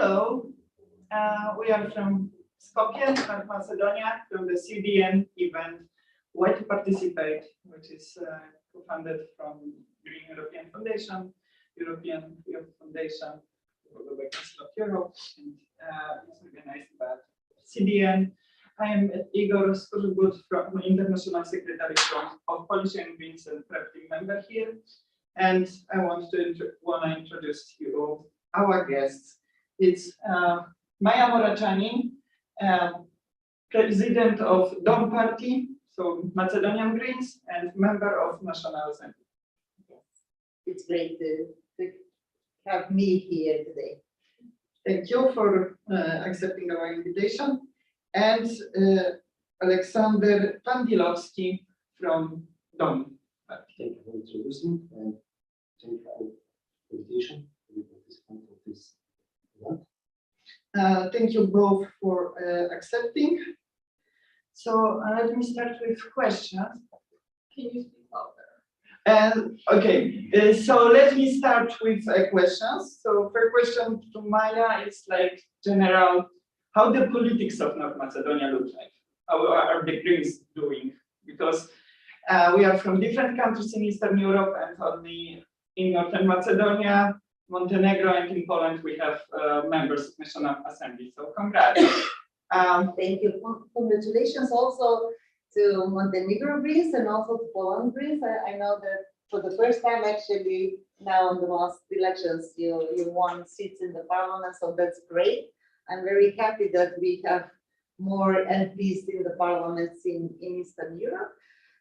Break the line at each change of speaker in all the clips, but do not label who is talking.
Hello, we are from Skopje, North Macedonia, from the CDN event Why to Participate, which is co-funded from Green European Foundation, European Youth Foundation, the Council of Europe, and it's organized by CDN. I am Igor Skorzybut, from International Secretary of Polish and Greens and Prep team member here, and I want to introduce you our guests. It's Maja Morachanin, president of DOM party, so Macedonian Greens, and member of National Assembly.
Yes, it's great to have me here today.
Thank you for accepting our invitation. And Aleksandar Pandilovski from DOM party.
Thank you for introducing and thank you for the invitation to be participant of this event.
Thank you both for accepting. So let me start with questions. Can you speak louder? Okay, so let me start with questions. So first question to Maja is like general, how the politics of North Macedonia look like? How are the Greens doing? Because we are from different countries in Eastern Europe, and only in Northern Macedonia, Montenegro, and in Poland we have members of National Assembly. So congrats.
Thank you. Congratulations also to Montenegro Greens and also to Poland Greens. I know that for the first time actually now in the last elections you won seats in the parliament, so that's great. I'm very happy that we have more MPs in the parliaments in Eastern Europe.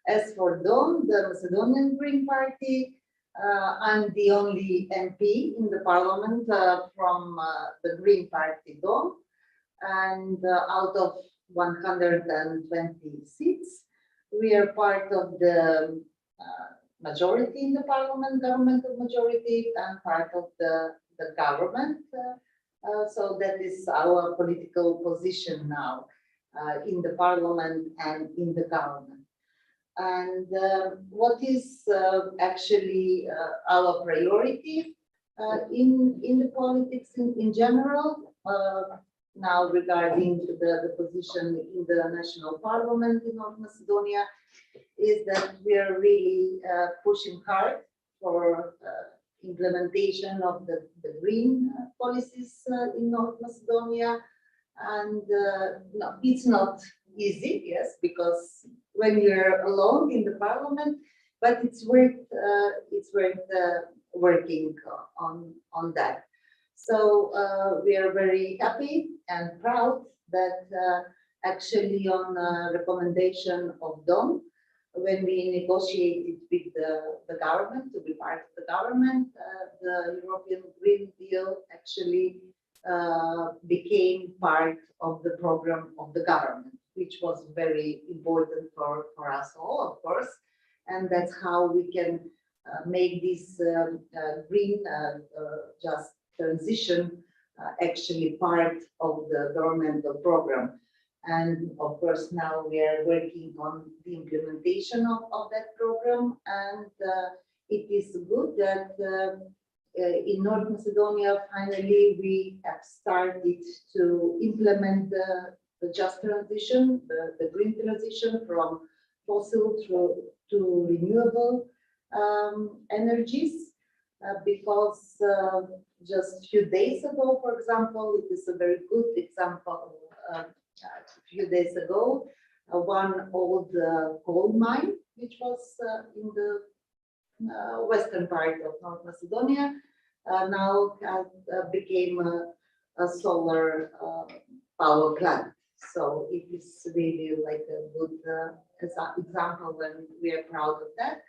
As for DOM, the Macedonian Green Party, I'm the only MP in the parliament from the Green Party DOM, and out of 120 seats, we are part of the majority in the parliament, governmental majority, and part of the government. So that is our political position now in the parliament and in the government. And what is actually our priority in the politics in general, now regarding the position in the national parliament in North Macedonia, is that we are really pushing hard for implementation of the green policies in North Macedonia. And no, it's not easy, yes, because when you're alone in the parliament, but it's worth working on that. So we are very happy and proud that actually on recommendation of DOM, when we negotiated with the government to be part of the government, the European Green Deal actually became part of the program of the government, which was very important for us all, of course. And that's how we can make this green just transition actually part of the governmental program. And of course, now we are working on the implementation of that program. And it is good that in North Macedonia, finally, we have started to implement the just transition, the green transition from fossil to renewable energies, because just a few days ago, for example, it is a very good example. A few days ago, one old coal mine, which was in the western part of North Macedonia, now became a solar power plant. So it is really like a good example, when we are proud of that.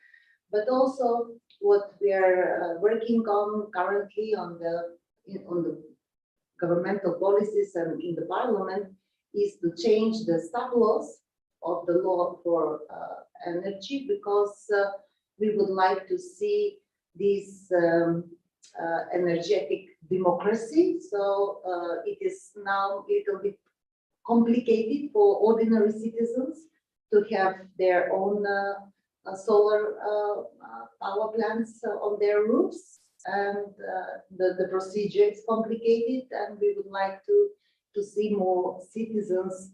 But also what we are working on currently on the governmental policies and in the parliament is to change the sub-laws of the law for energy, because we would like to see this energetic democracy. So it is now a little bit complicated for ordinary citizens to have their own solar power plants on their roofs. and the procedure is complicated, and we would like to see more citizens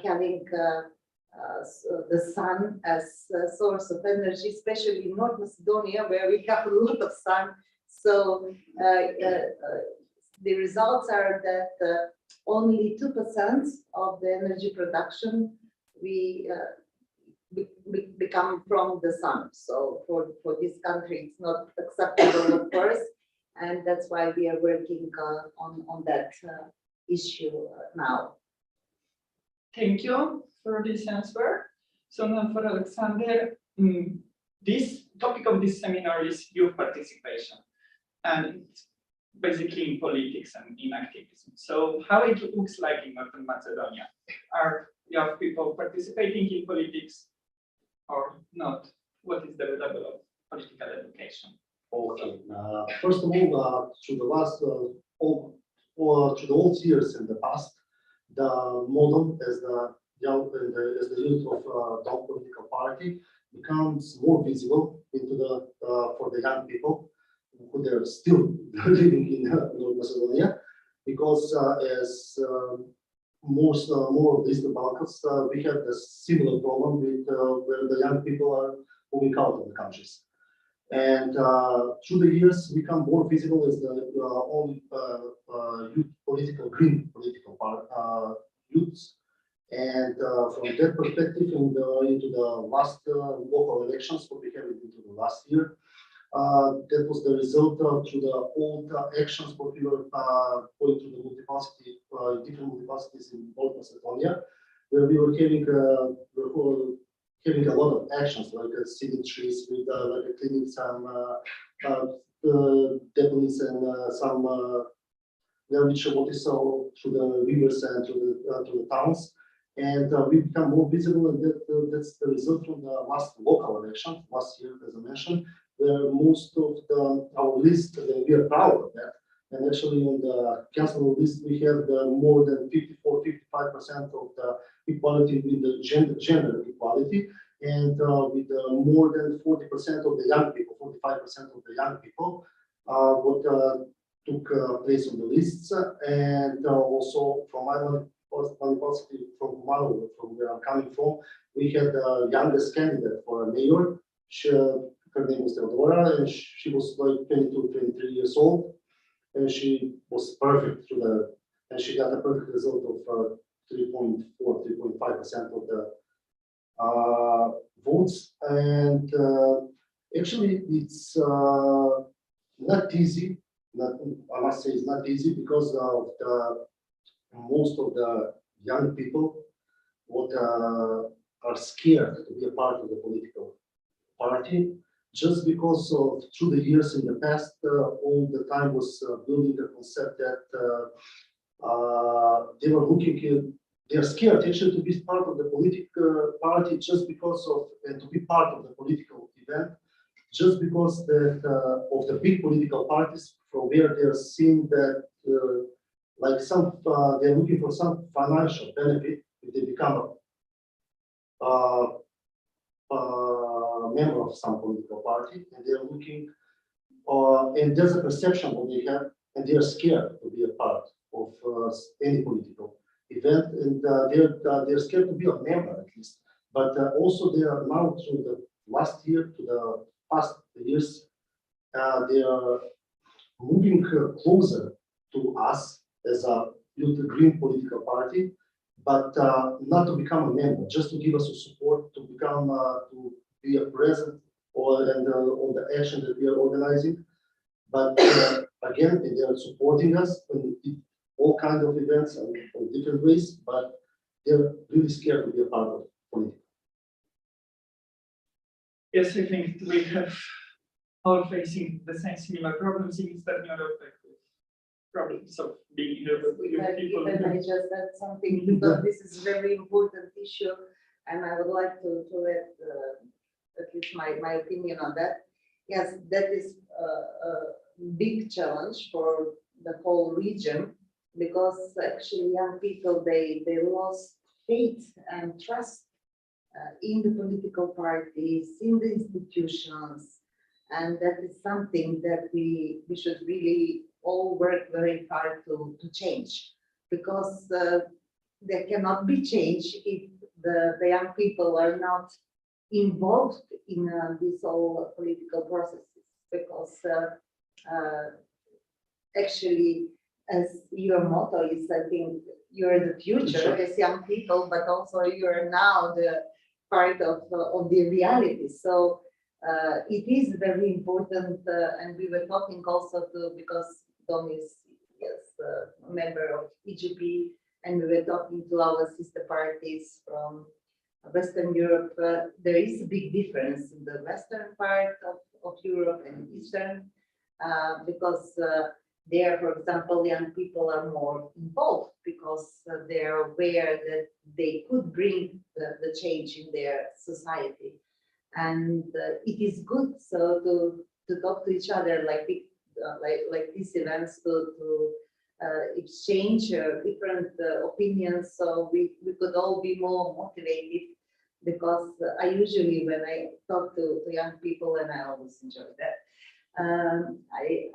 having the sun as a source of energy, especially in North Macedonia, where we have a lot of sun. So the results are that only 2% of the energy production we become from the sun. So for this country, it's not acceptable, of course, and that's why we are working on that issue now.
Thank you for this answer. So now for Aleksandar, this topic of this seminar is youth participation, and it's basically in politics and in activism. So how it looks like in Northern Macedonia? Are young people participating in politics or not? What is the level of political education?
Okay. First of all, through the last through the old years in the past, the MODOM as the youth of the political party becomes more visible into the for the young people who are still living in North Macedonia, because as more of these Balkans, we have the similar problem with where the young people are moving out of the countries. And through the years, become more visible as the only youth green political youths. And from that perspective, into the last local elections, what we had into the last year, that was the result through the old actions what we were going through the multiplicity, different multiplicities in North Macedonia, where we were having a lot of actions like seeding trees, with like cleaning some depots and some which what is through the rivers and to the towns, and we become more visible, and that's the result from the last local election last year, as I mentioned, where most of our list, we are proud of that. And actually on the council list, we have more than 54–55% of the equality with the gender equality, and with more than 40% of the young people, 45% of the young people, what took place on the lists. And also from my university, from where I'm coming from, we had the youngest candidate for a mayor. Her name was Theodora, and she was like 22–23 years old, and she was perfect and she got a perfect result of 3.4–3.5% of the votes. And actually, it's not easy. I must say, it's not easy because of most of the young people what are scared to be a part of the political party, just because of through the years in the past, all the time was building the concept that they were looking. They are scared actually to be part of the political party just because of, and to be part of the political event, just because that of the big political parties, from where they are seeing that like some they are looking for some financial benefit if they become a member of some political party, and they are looking, and there's a perception what they have, and they are scared to be a part of any political event, and they're scared to be a member at least. But also they are now through the last year to the past years, they are moving closer to us as a youth green political party, but not to become a member, just to give us a support to become to be a present or and on the action that we are organizing. But again, they are supporting us in all kinds of events and in different ways, but they're really scared to be a part of politics.
Yes, I think we have all facing the same similar problems in Eastern Europe, like problems of being with people.
Can I just add something, because this is a very important issue, and I would like to add at least my opinion on that. Yes, that is a big challenge for the whole region, because actually young people, they lost faith and trust in the political parties, in the institutions, And that is something that we should really all work very hard to change, because there cannot be change if the young people are not involved in these all political processes, because actually, as your motto is, I think you're the future as young people, but also you're now the part of the reality. So it is very important, and we were talking also to, because Dom is a member of EGP, and we were talking to our sister parties from Western Europe. There is a big difference in the western part of Europe and eastern, because there, for example, young people are more involved because they are aware that they could bring the change in their society. And it is good so to talk to each other like these events, to exchange different opinions, so we could all be more motivated. Because I usually, when I talk to young people, and I always enjoy that,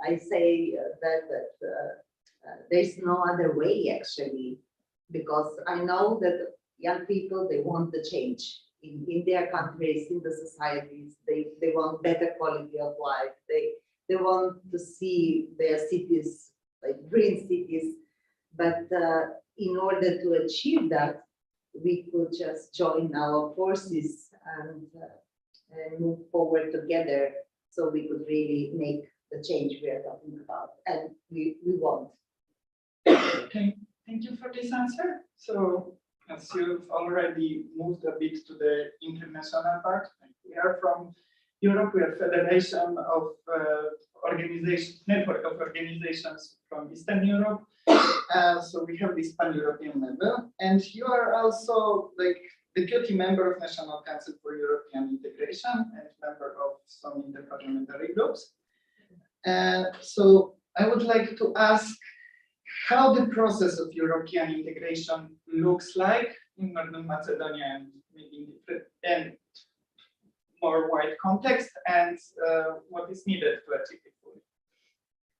I say that there's no other way actually, because I know that young people, they want the change in their countries, in the societies. They want better quality of life. They want to see their cities like green cities. But in order to achieve that, we could just join our forces and move forward together, so we could really make the change we are talking about, and we want.
Okay, thank you for this answer. So, as you've already moved a bit to the international part, we are from Europe. We are Federation of network of organizations from Eastern Europe. So we have this pan-European level, and you are also like deputy member of National Council for European Integration and member of some interparliamentary groups. So I would like to ask how the process of European integration looks like in North Macedonia, and maybe in different and more wide context, and what is needed to achieve it fully.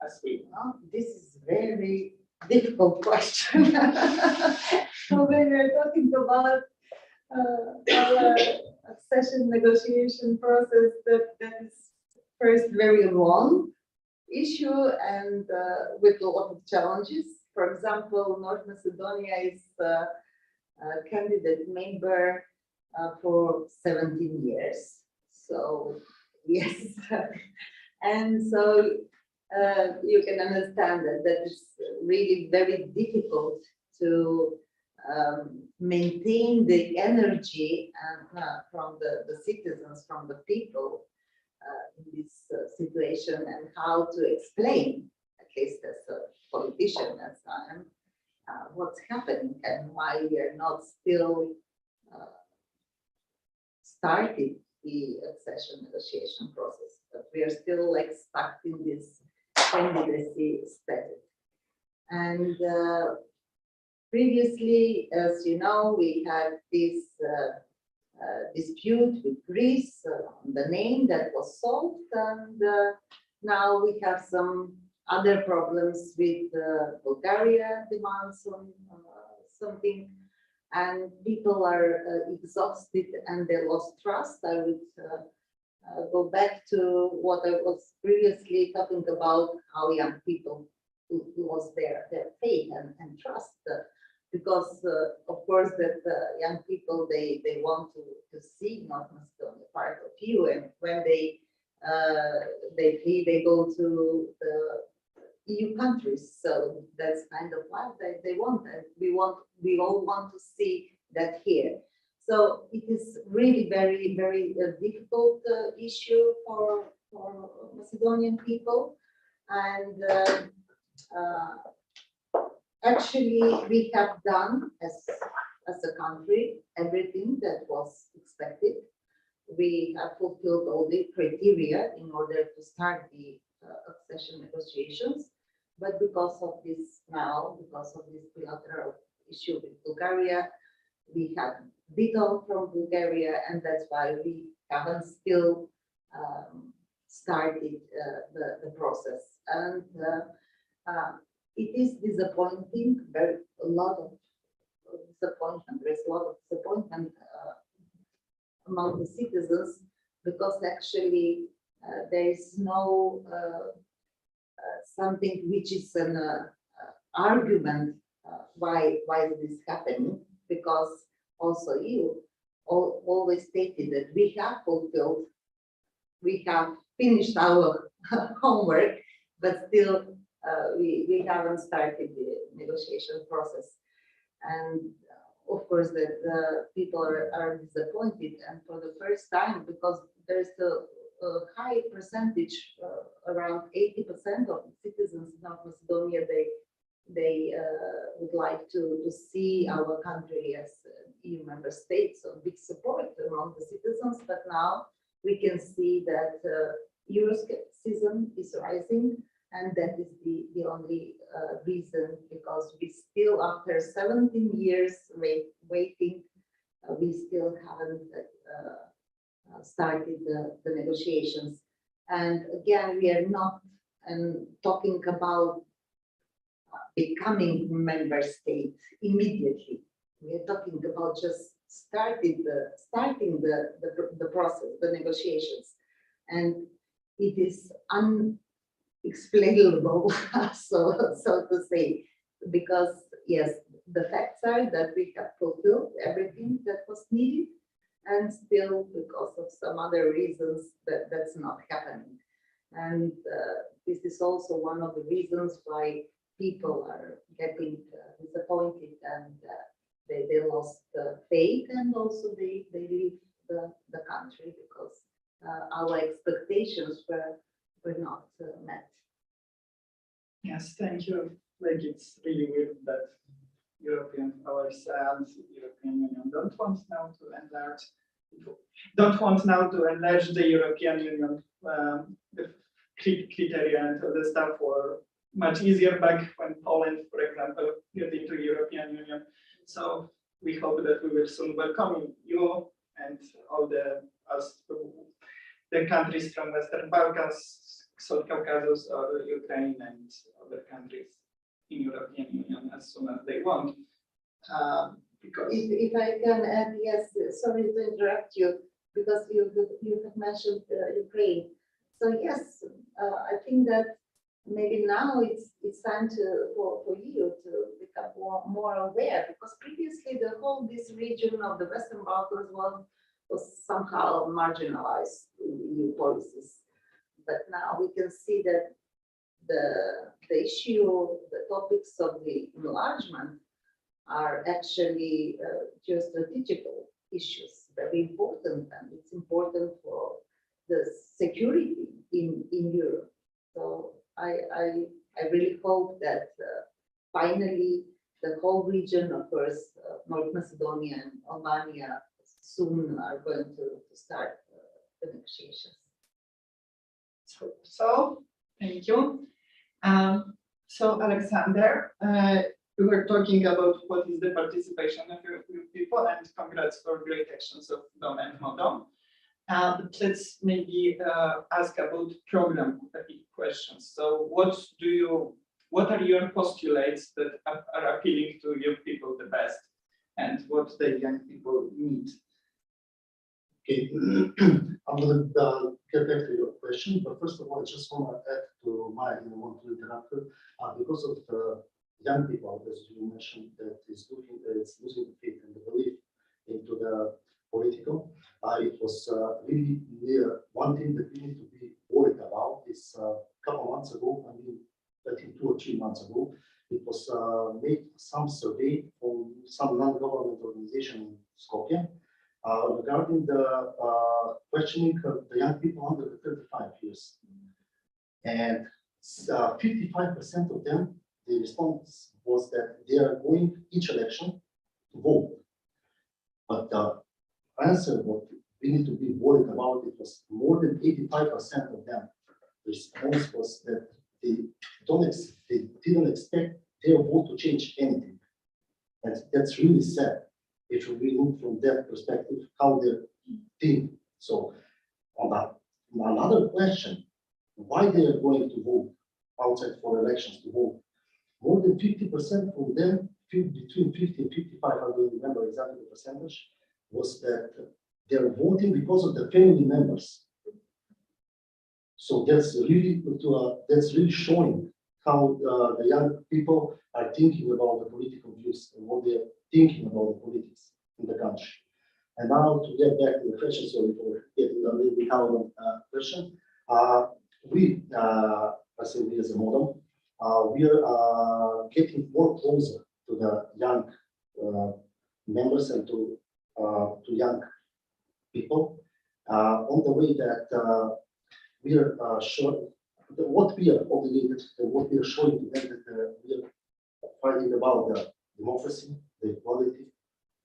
As we
know, this is very difficult question. So when we're talking about our accession negotiation process, that is first very long issue, and with a lot of challenges. For example, North Macedonia is a candidate member for 17 years. So yes, and so you can understand that it's really very difficult to maintain the energy from the citizens, from the people in this situation, and how to explain, at least as a politician as I am, what's happening and why we are not still started the accession negotiation process, but we are still like stuck in this candidacy status. And previously, as you know, we had this dispute with Greece on the name that was solved, and now we have some other problems with Bulgaria demands on something, and people are exhausted and they lost trust. I would go back to what I was previously talking about, how young people lost their faith and trust, because of course that young people, they want to see North Macedonia part of EU, and when they flee, they go to the EU countries. So that's kind of life that they want, and we all want to see that here. So it is really very, very difficult issue for Macedonian people, and actually we have done as a country everything that was expected. We have fulfilled all the criteria in order to start the accession negotiations, but because of this bilateral issue with Bulgaria, we have veto from Bulgaria, and that's why we haven't still started the process. And it is disappointing, a lot of disappointment, there's a lot of disappointment among the citizens, because actually there is no something which is an argument why this is happening, because also you always stated that we have fulfilled, we have finished our homework, but still we haven't started the negotiation process. And of course, the people are disappointed, and for the first time, because there's a high percentage, around 80% of citizens in North Macedonia, they would like to see our country as EU member state, so big support among the citizens. But now we can see that Euroscepticism is rising, and that is the only reason, because we still, after 17 years waiting, we still haven't started the negotiations. And again, we are not talking about becoming member state immediately. We are talking about just starting the process, the negotiations, and it is unexplainable, so to say, because yes, the facts are that we have fulfilled everything that was needed, and still, because of some other reasons, that's not happening. And this is also one of the reasons why people are getting disappointed, and they lost faith, and also they leave the country, because our expectations were not met.
Yes, thank you. Like, it's really weird that European powers and European Union don't want now to enlarge the European Union. The criteria and all the stuff were much easier back when Poland, for example, got into European Union. So we hope that we will soon welcome you and all the countries from Western Balkans, South Caucasus, or Ukraine, and other countries in European Union as soon as they want. Because
if I can add, yes, sorry to interrupt you, because you have mentioned Ukraine. So yes, I think that maybe now it's time for you to become more aware, because previously this region of the Western Balkans was somehow marginalized in EU policies. But now we can see that the issue, the topics of the enlargement are actually geostrategical issues, very important, and it's important for the security in Europe. So I really hope that finally the whole region, of course, North Macedonia and Albania, soon are going to start the negotiations.
So thank you. So Aleksandar, we were talking about what is the participation of your people, and congrats for great actions of DOM and MODOM. But let's maybe ask about program questions. So what are your postulates that are appealing to your people the best, and what the young people need?
Okay, I'm going to get back to your question, but first of all, I just want to add to Maja, I want to interrupt her, because of the young people, as you mentioned, that is losing the faith and the belief into the political. It was really one thing that we need to be worried about is a couple months ago, I think 2 or 3 months ago, it was made some survey from some non-government organization in Skopje regarding the questioning of the young people under the 35 years. And 55% of them, the response was that they are going each election to vote. But the answer what we need to be worried about, it was more than 85% of them. The response was that they didn't expect their vote to change anything. And that's really sad if we look from that perspective, how they think. So on the another question, why they are going to vote outside for elections to vote? More than 50% from them, between 50 and 55, I don't remember exactly the percentage, was that they're voting because of the family members. So that's really showing how the young people are thinking about the political views and what they're thinking about the politics in the country. And now to get back to the question, sorry for getting a little bit out of question. We as a MODOM, we are getting more closer to the young members and to young people on the way that we are showing what we are obligated and what we are showing to them that we are fighting about the democracy, the equality,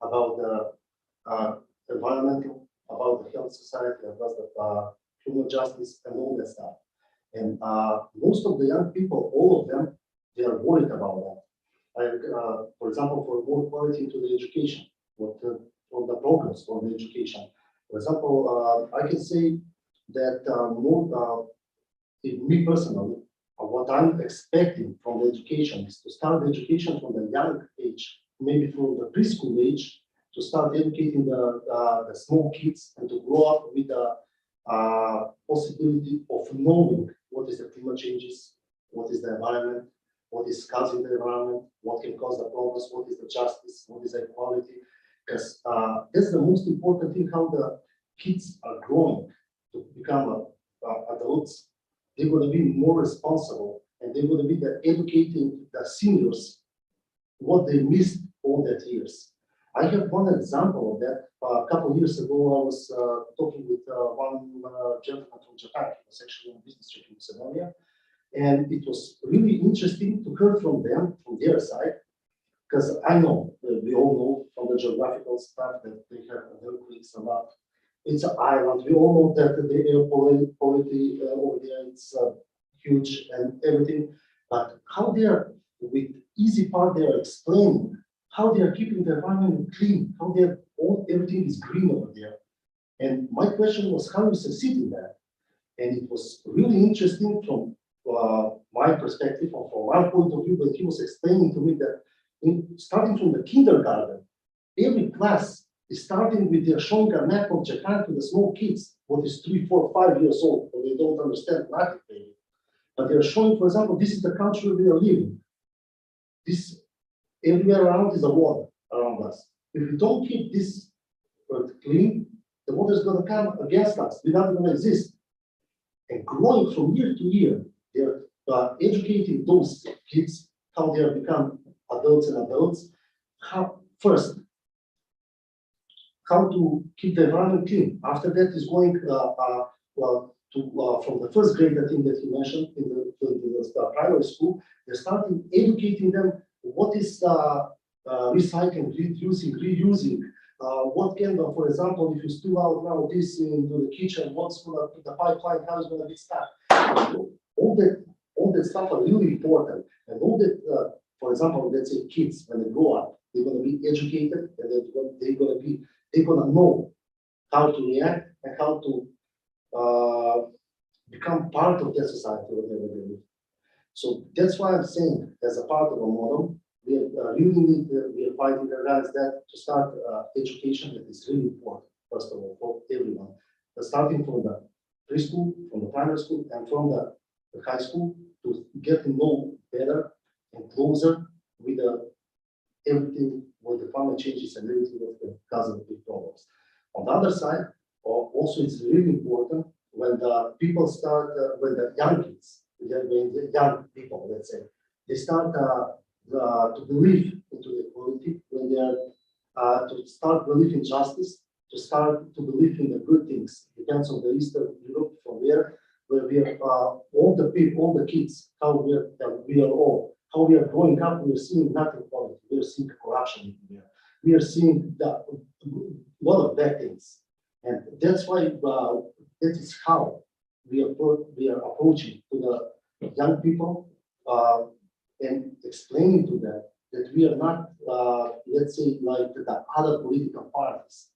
about the environmental, about the health society, about the human justice and all that stuff. And most of the young people, all of them, they are worried about that. Like, for example, for more quality into the education, for the programs for the education. For example, I can say that me personally, what I'm expecting from the education is to start the education from the young age, maybe from the preschool age, to start educating the small kids and to grow up with the possibility of knowing what is the climate changes, what is the environment, what is causing the environment, what can cause the problems, what is the justice, what is the equality. Because that's the most important thing, how the kids are growing to become adults. They're going to be more responsible and they're going to be educating the seniors what they missed all that years. I have one example of that. A couple of years ago, I was talking with one gentleman from Japan. He was actually on a business trip in Macedonia. And it was really interesting to hear from them, from their side, because I know, we all know from the geographical stuff that they have earthquakes a lot. It's an island. We all know that the air quality over there is huge and everything. But how they are, with easy part, they are explaining how they are keeping the environment clean, how they are, everything is green over there. And my question was, how you succeed in that? And it was really interesting from my perspective, or from my point of view, but he was explaining to me that starting from the kindergarten, every class is starting with their showing a map of Japan to the small kids, what is 3, 4, 5 years old, but they don't understand nothing maybe. But they're showing, for example, this is the country we are living. This everywhere around is the water around us. If we don't keep this clean, the water is going to come against us. We're not going to exist. And growing from year to year, they're educating those kids how they have become adults and adults. First, how to keep the environment clean. After that is going from the first grade, I think that you mentioned in the primary school, they're starting educating them what is recycling, reusing. What can, for example, if you spill out now this into the kitchen, what's going to the pipeline, how is going to be stuck? All that stuff are really important. And all that, for example, let's say kids, when they grow up, they're going to be educated and they're going to know how to react and how to become part of their society, whatever they live. So that's why I'm saying, as a part of a MODOM, we are fighting against that to start education that is really important, first of all, for everyone. Starting from the preschool, from the primary school, and from the high school, to get to know better and closer with everything, with the climate changes and everything that can cause big problems. On the other side, also it's really important when the people start, when the young kids, when the young people, let's say, they start to believe into the equality, when they are to start believe in justice, to start to believe in the good things. It depends on the Eastern Europe from where we are all the people, all the kids, how we are all, how we are growing up. We are seeing not equality. We are seeing corruption in there. We are seeing a lot of bad things, and that's why that is how we are approaching to the young people and explaining to them that we are not, let's say, like the other political parties.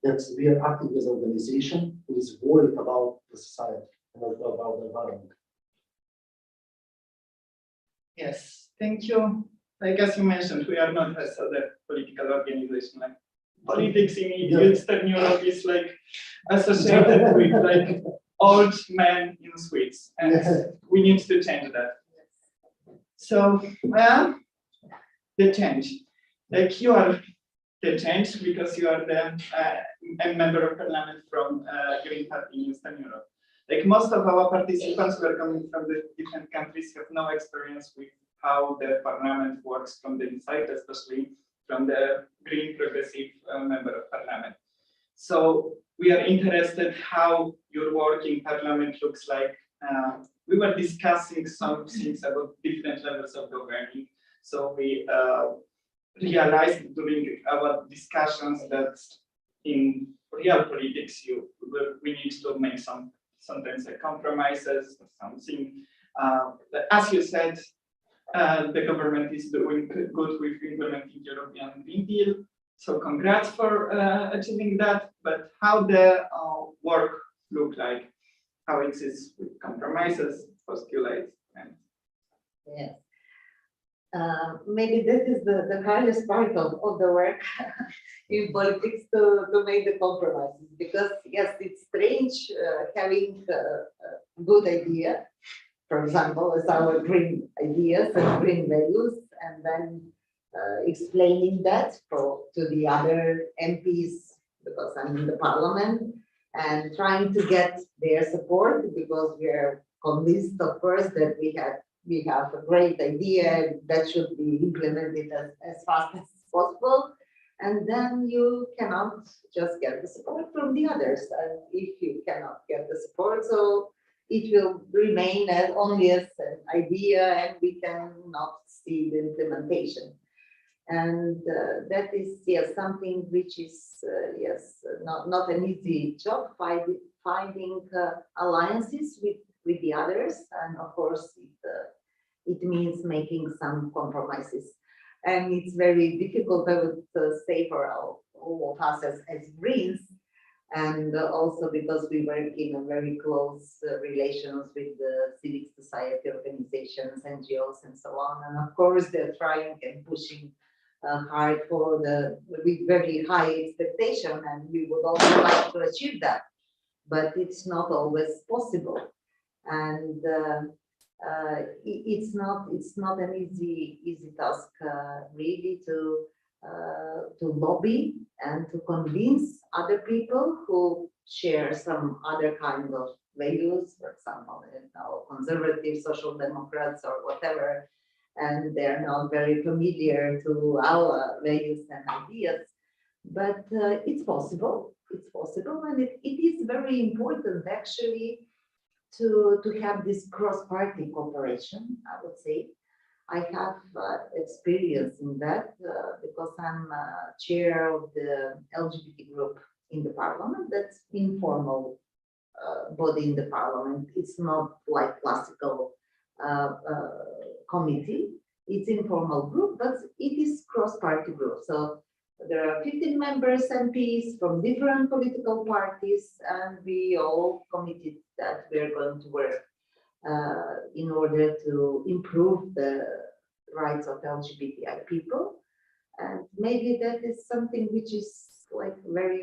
that we are acting as an organization who is worried about the society and about the environment.
Yes, thank you. Like as you mentioned, we are not as other political organization. Like politics in Eastern Europe is like associated with like old men in suits, and we need to change that. So, well, the change. Like you are the change because you are the a member of parliament from Green Party in Eastern Europe. Like most of our participants were coming from the different countries, have no experience with how the parliament works from the inside, especially from the Green Progressive member of parliament. So we are interested how your work in parliament looks like. We were discussing some things about different levels of governing. So we realized during our discussions that in real politics, we need to make sometimes compromises or something. As you said, the government is doing good with implementing European Green Deal. So congrats for achieving that. But how the work look like, how it is with compromises, postulates, and
Yes. Maybe that is the hardest part of the work in politics to make the compromises, because yes, it's strange having a good idea, for example, as our green ideas and green values, and then explaining that to the other MPs, because I'm in the parliament, and trying to get their support, because we are convinced, of course, that we have a great idea that should be implemented as fast as possible. And then you cannot just get the support from the others. And if you cannot get the support, so it will remain as only as an idea, and we cannot see the implementation. And that is, yes, something which is, yes, not an easy job, finding alliances with the others. And of course, it means making some compromises. And it's very difficult, I would say, for all of us as Greens, and also because we work in a very close relations with the civic society organizations, NGOs, and so on. And of course, they're trying and pushing hard with very high expectation, and we would also like to achieve that, but it's not always possible. And it's not an easy task really to lobby and to convince other people who share some other kind of values, for example, conservative social democrats or whatever, and they're not very familiar to our values and ideas. But it's possible, and it is very important actually to have this cross-party cooperation, I would say. I have experience in that because I'm chair of the LGBT group in the parliament. That's informal body in the parliament. It's not like classical committee. It's informal group, but it is cross-party group. So there are 15 members, MPs from different political parties, and we all committed that we're going to work in order to improve the rights of LGBTI people. And maybe that is something which is like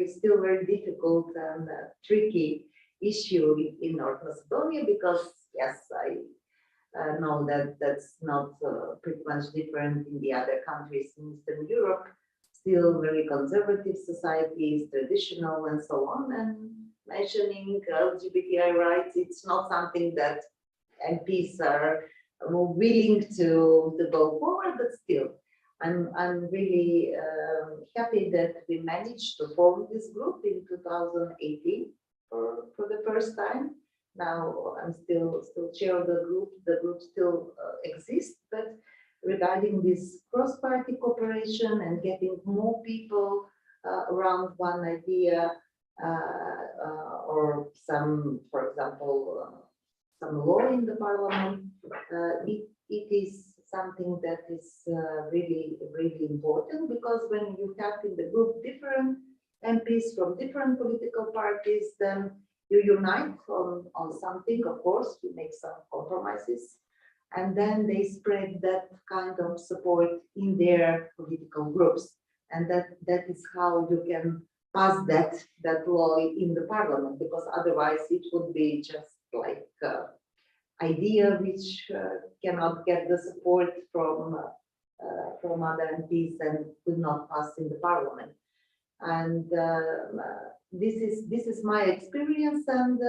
still very difficult and tricky issue in North Macedonia, because yes, I know that that's not pretty much different in the other countries in Eastern Europe. Still very conservative societies, traditional, and so on. And mentioning LGBTI rights, it's not something that MPs are willing to go forward, but still, I'm really happy that we managed to form this group in 2018 for the first time. Now I'm still chair of the group. The group still exists, but regarding this cross-party cooperation and getting more people around one idea, or some, for example, some law in the parliament, it is something that is really important, because when you have in the group different MPs from different political parties, then you unite on something, of course, you make some compromises, and then they spread that kind of support in their political groups. And that is how you can pass that law in the parliament, because otherwise it would be just like idea which cannot get the support from other MPs and could not pass in the parliament. And this is my experience, and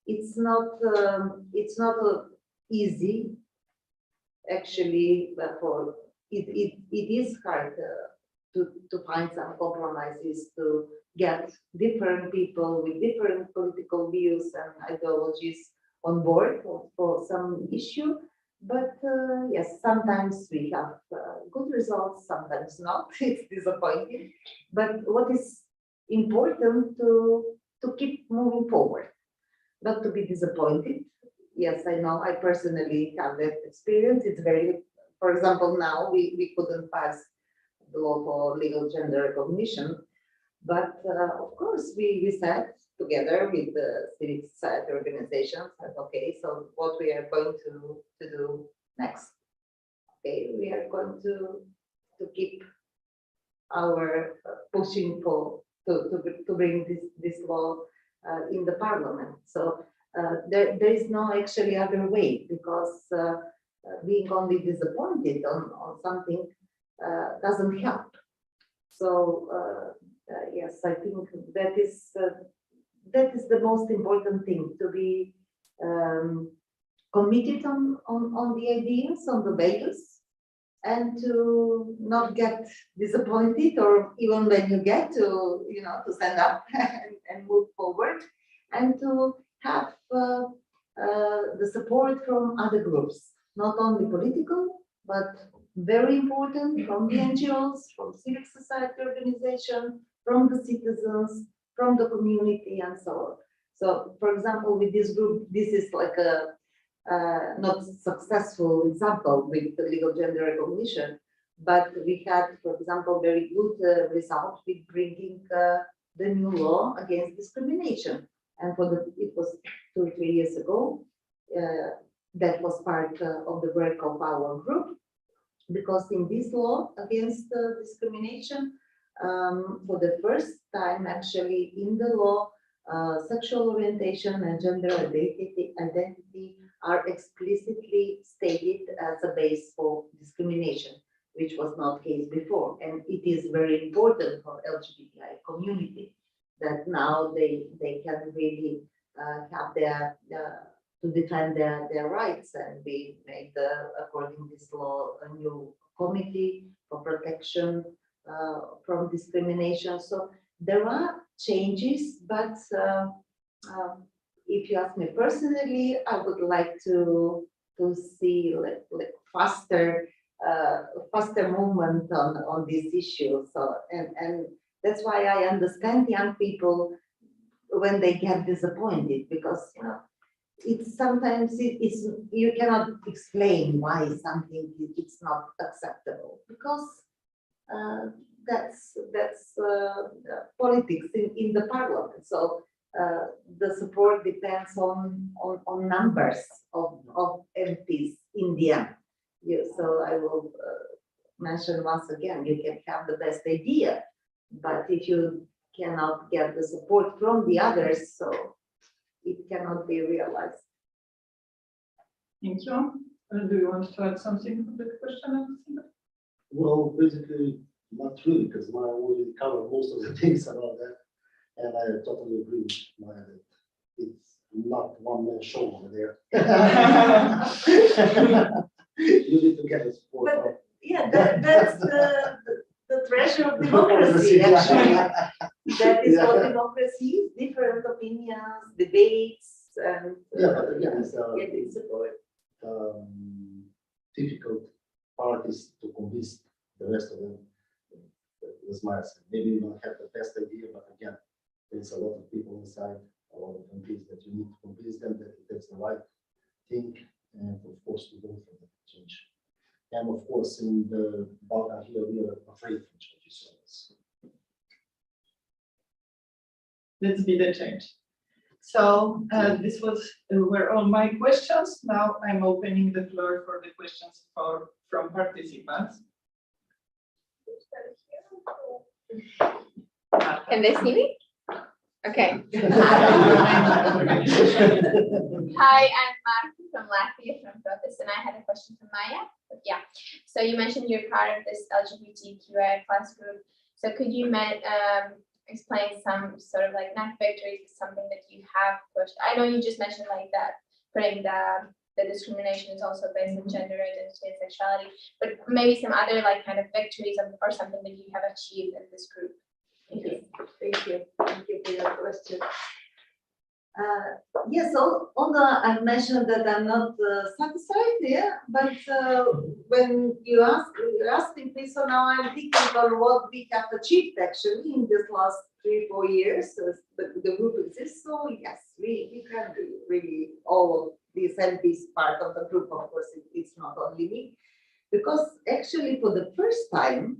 it's not easy actually. For it is hard to find some compromises, to get different people with different political views and ideologies on board for some issue. But yes, sometimes we have good results, sometimes not. It's disappointing. But what is important to keep moving forward, not to be disappointed. Yes, I know. I personally have that experience. It's very, for example, now we couldn't pass the law for legal gender recognition, but of course we sat together with the civil society organizations and okay, so what we are going to do next? Okay, we are going to keep our pushing for to bring this law in the parliament. So there is no actually other way, because being only disappointed on something doesn't help. So yes, I think that is the most important thing, to be committed on the ideas, on the values, and to not get disappointed, or even when you get to stand up and move forward, and to have the support from other groups, not only political, but very important, from the NGOs, from civil society organization, from the citizens, from the community, and so on. So, for example, with this group, this is like a not successful example with the legal gender recognition, but we had, for example, very good result with bringing the new law against discrimination. And it was 2 or 3 years ago. That was part of the work of our group, because in this law against discrimination, for the first time actually in the law, sexual orientation and gender identity are explicitly stated as a base for discrimination, which was not the case before. And it is very important for LGBTI community that now they can really have their to defend their rights. And we made, according to this law, a new committee for protection from discrimination. So there are changes, but if you ask me personally, I would like to see like faster movement on this issue. So and that's why I understand young people when they get disappointed, because it's sometimes it's you cannot explain why something it's not acceptable, because that's politics in the parliament. So the support depends on numbers of MPs in the end. So I will mention once again, you can have the best idea, but if you cannot get the support from the others, so it cannot be realized.
Thank you. Do you want to add something to the question, Aleksandar?
Well, basically, not really, because Maja already covered most of the things about that. And I totally agree with Maja that it's not one-man show over there. You need to get the support.
But yeah, that's the treasure of democracy, actually. That is what democracy is, different opinions, debates, and
but again, it's
getting support.
difficult parties to convince the rest of them. As Maja said, maybe you don't have the best idea, but again, there's a lot of people inside, a lot of countries that you need to convince them that that's the right thing, and of course we go for that change. And of course, in the Balkan here, we are afraid from changes.
let's be the change. So this were all my questions. Now I'm opening the floor for the questions from participants.
Can they see me? Okay. Hi, I'm Marta from Latvia, from Protes, and I had a question for Maja. But yeah, so you mentioned you're part of this LGBTQI plus group. So could you explain some sort of like not victories, something that you have pushed? I know you just mentioned like that putting the discrimination is also based on gender identity and sexuality, but maybe some other like kind of victories or something that you have achieved in this group. Thank you.
Thank you. Thank you for your question. Yes, although I mentioned that I'm not satisfied, yeah, but when you're asking me, so now I'm thinking on what we have achieved actually in this last 3-4 years. So the group exists, so yes, we can do really all of these MPs part of the group. Of course, it's not only me, because actually for the first time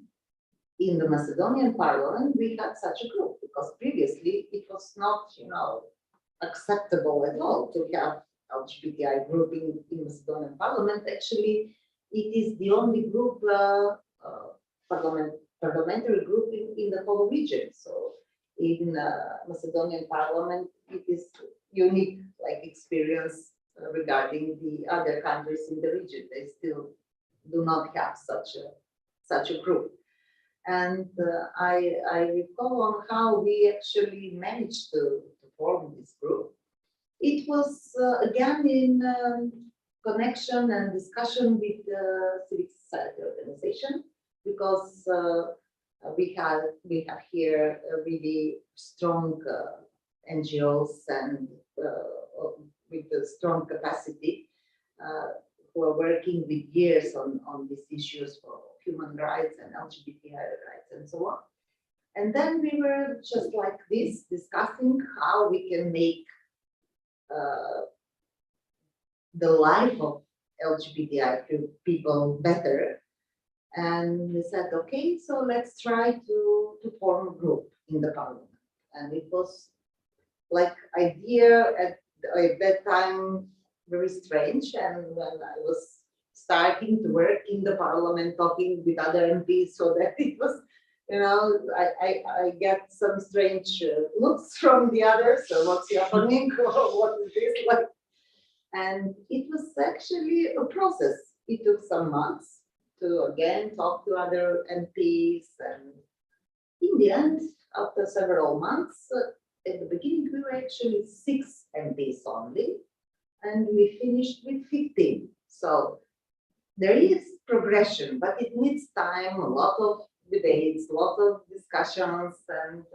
in the Macedonian parliament, we had such a group, because previously it was not, acceptable at all to have LGBTI group in Macedonian parliament. Actually, it is the only group, parliamentary group in the whole region. So in Macedonian parliament, it is unique like experience regarding the other countries in the region. They still do not have such a group. And I recall on how we actually managed to form this group. It was again in connection and discussion with the civic society organization, because we have here a really strong NGOs and with a strong capacity who are working with years on these issues for human rights and LGBTI rights and so on. And then we were just like this, discussing how we can make the life of LGBTI people better. And we said, okay, so let's try to form a group in the parliament. And it was like idea at that time very strange. And when I was starting to work in the parliament, talking with other MPs, so that it was, I get some strange looks from the others. So what's happening? What is this like? And it was actually a process. It took some months to again talk to other MPs, and in the end, after several months, at the beginning we were actually 6 MPs only, and we finished with 15. So there is progression, but it needs time, a lot of debates, a lot of discussions, and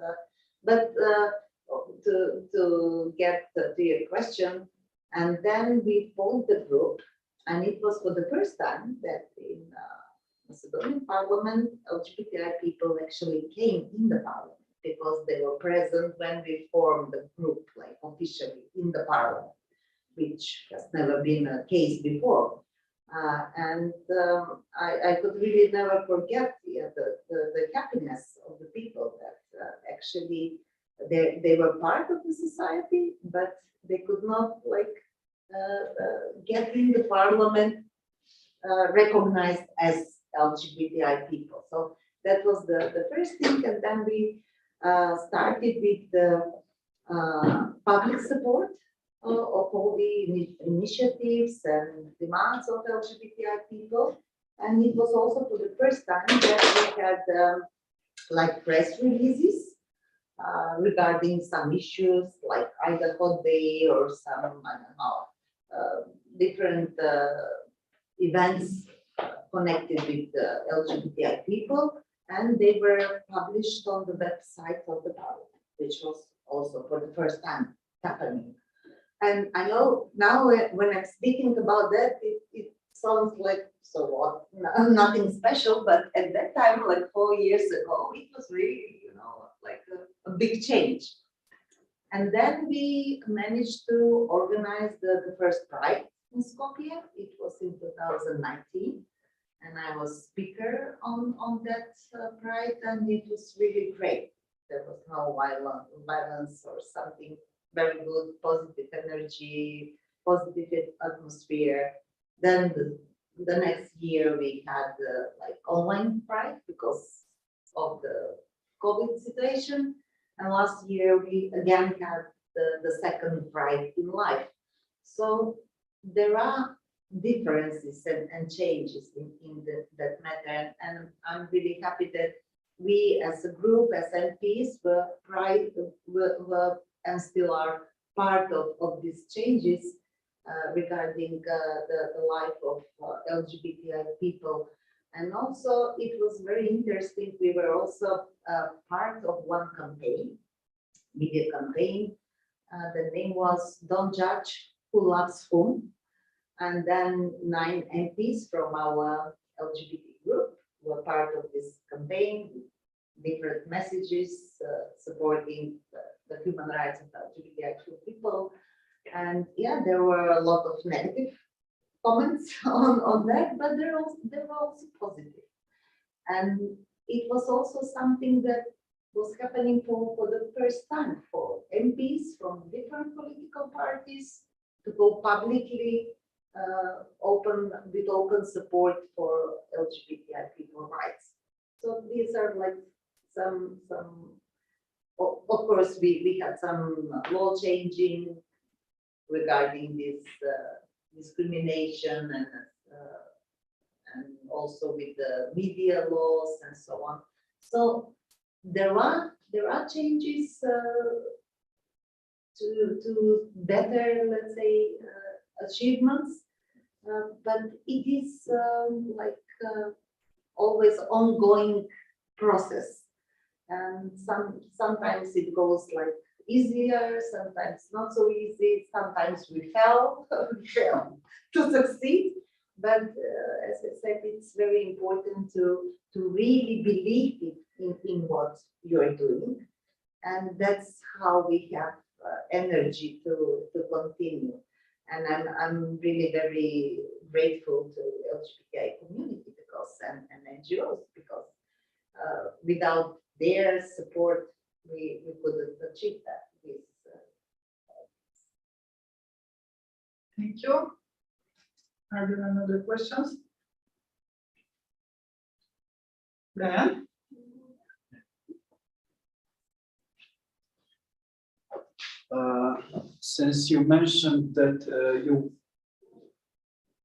to get to your question, and then we formed the group, and it was for the first time that in Macedonian parliament, LGBTI people actually came in the parliament, because they were present when we formed the group, like officially in the parliament, which has never been a case before. I could really never forget the happiness of the people that actually they were part of the society, but they could not get in the parliament recognized as LGBTI people. So that was the first thing, and then we started with the public support of all the initiatives and demands of LGBTI people. And it was also for the first time that we had press releases regarding some issues like Idaho Day or some, I don't know, different events connected with LGBTI people. And they were published on the website of the parliament, which was also for the first time happening. And I know now when I'm speaking about that, it sounds like, so what, nothing special, but at that time, like 4 years ago, it was really, like a big change. And then we managed to organize the first Pride in Skopje. It was in 2019. And I was speaker on that Pride, and it was really great there was no violence or something. Very good, positive energy, positive atmosphere. Then the next year we had like online Pride because of the COVID situation. And last year we again had the second Pride in life. So there are differences and changes in that matter. And I'm really happy that we as a group, as MPs, were and still are part of these changes regarding the life of LGBTI people. And also it was very interesting. We were also part of one campaign, media campaign. The name was Don't Judge Who Loves Whom. And then 9 MPs from our LGBT group were part of this campaign, different messages supporting the human rights of LGBTIQ people. And yeah, there were a lot of negative comments on that, but there were also positive. And it was also something that was happening for the first time for MPs from different political parties to go publicly with open support for LGBTI people rights. So these are like some of course we had some law changing regarding this discrimination and also with the media laws and so on. So there are changes to better, let's say, achievements, but it is always ongoing process, and sometimes it goes like easier, sometimes not so easy, sometimes we fail to succeed, but as I said, it's very important to really believe in what you're doing, and that's how we have energy to continue. And I'm really very grateful to LGBTI community because and NGOs because without their support we couldn't achieve that.
Thank you. Are there any other questions? Brian?
Since you mentioned that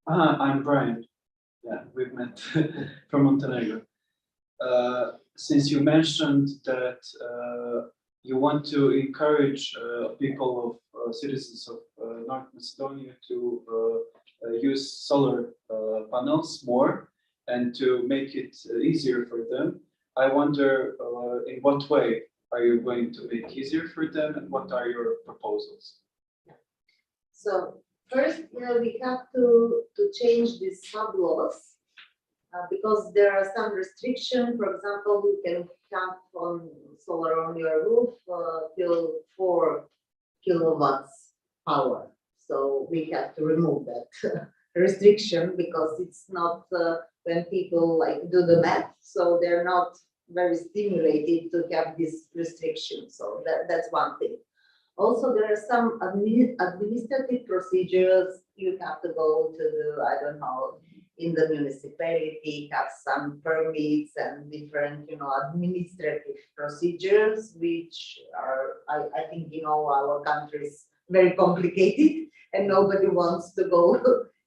I'm Brian. Yeah, we've met from Montenegro. Since you mentioned that you want to encourage people of citizens of North Macedonia to use solar panels more and to make it easier for them, I wonder in what way are you going to make easier for them and what are your proposals?
So first, we have to change these sub-laws because there are some restrictions. For example, you can have on solar on your roof till 4 kilowatts power. So we have to remove that restriction because it's not when people like do the math, so they're not very stimulated to have this restriction. So that's one thing. Also, there are some administrative procedures you have to go to the, I don't know, in the municipality, have some permits and different, administrative procedures, which are, I think, our country is very complicated and nobody wants to go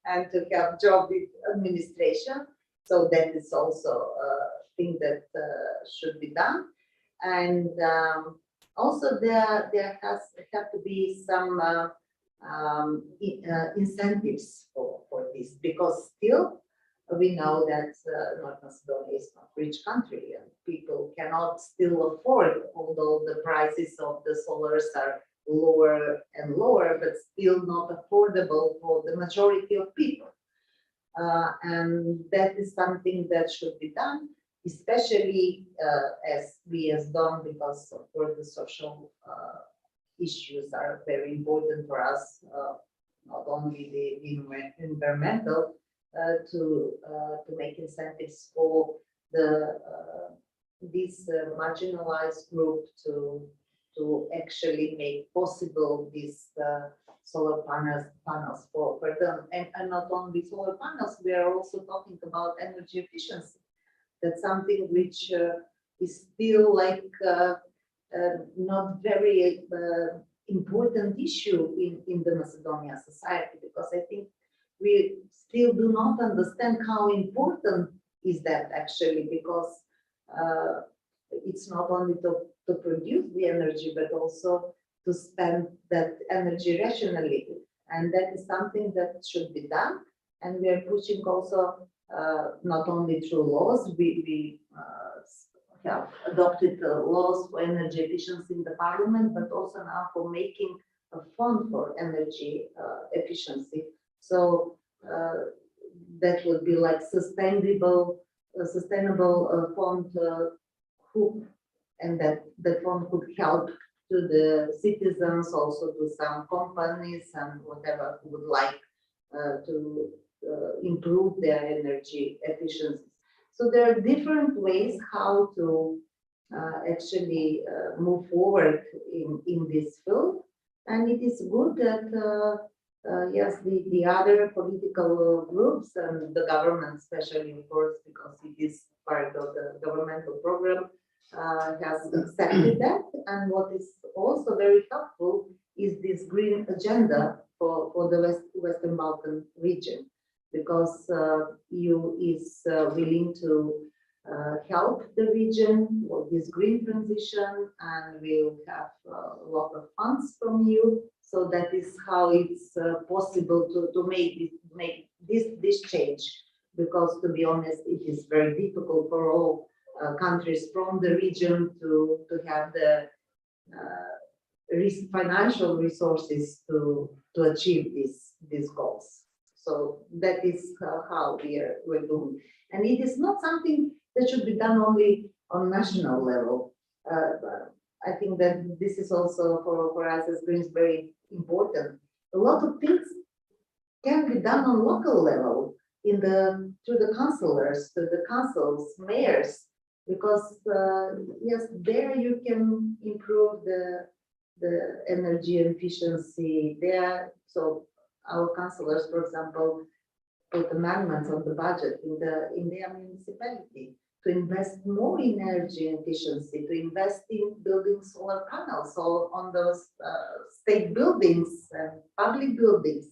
and to have job with administration. So that is also a thing that should be done. And also there have to be some incentives for this, because still we know that North Macedonia is not a rich country and people cannot still afford, although the prices of the solars are lower and lower, but still not affordable for the majority of people. And that is something that should be done, especially as we as done, because of course the social issues are very important for us, not only the environmental, to make incentives for the this marginalized group to actually make possible these solar panels for them. And not only solar panels, we are also talking about energy efficiency. That's something which is still like not very important issue in the Macedonian society, because I think we still do not understand how important is that actually, because it's not only to produce the energy, but also to spend that energy rationally. And that is something that should be done. And we are pushing also, not only through laws, we have adopted laws for energy efficiency in the parliament, but also now for making a fund for energy efficiency. So that would be like sustainable fund who, and that fund could help to the citizens, also to some companies and whatever who would like to improve their energy efficiency. So there are different ways how to actually move forward in this field, and it is good that yes, the other political groups and the government, especially of course, because it is part of the governmental program, has accepted that. And what is also very helpful is this green agenda for the Western Balkan region, because EU is willing to help the region with this green transition, and we'll have a lot of funds from EU. So that is how it's possible to make this change, because to be honest, it is very difficult for all countries from the region to have the financial resources to achieve these goals. So that is how we're doing. And it is not something that should be done only on national level. I think that this is also for us as Greens very important. A lot of things can be done on local level through the councillors, to the councils, mayors, because yes, there you can improve the energy efficiency there. So our councillors, for example, put amendments on the budget in their municipality to invest more in energy efficiency, to invest in building solar panels on those state buildings and public buildings.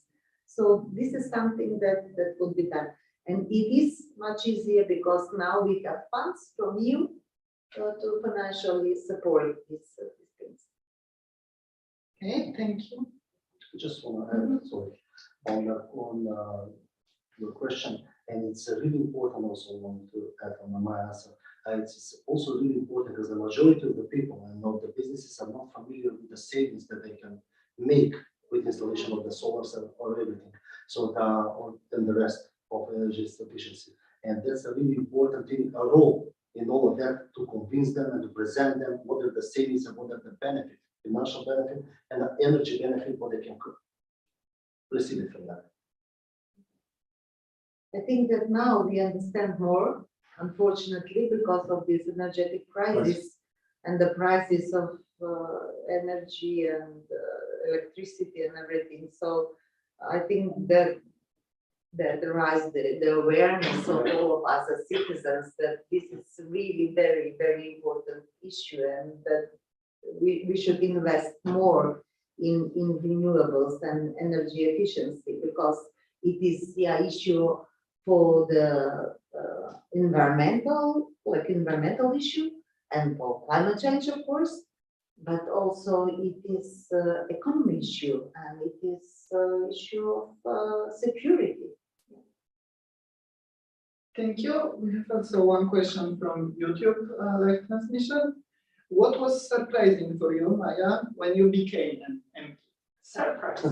So this is something that would be done. And it is much easier because now we have funds from you to financially support these things.
Okay, thank you.
Just want to add, sorry, on your question, and it's really important also want to add on my answer. It's also really important because the majority of the people and of the businesses are not familiar with the savings that they can make with installation of the solar cell or everything. So and the rest of energy efficiency, and that's a really important thing, a role in all of that, to convince them and to present them what are the savings and what are the benefit, financial benefit and the energy benefit, what they can receive it from that.
I think that now we understand more, unfortunately, because of this energetic crisis and the prices of energy and electricity and everything. So I think that rise the awareness of all of us as citizens that this is really very, very important issue, and that we should invest more in renewables and energy efficiency, because it is the issue for the environmental issue and for climate change, of course, but also it is economy issue, and it is issue of security.
Thank you. We have also one question from YouTube live transmission. What was surprising for you, Maja, when you became an MP? Surprise.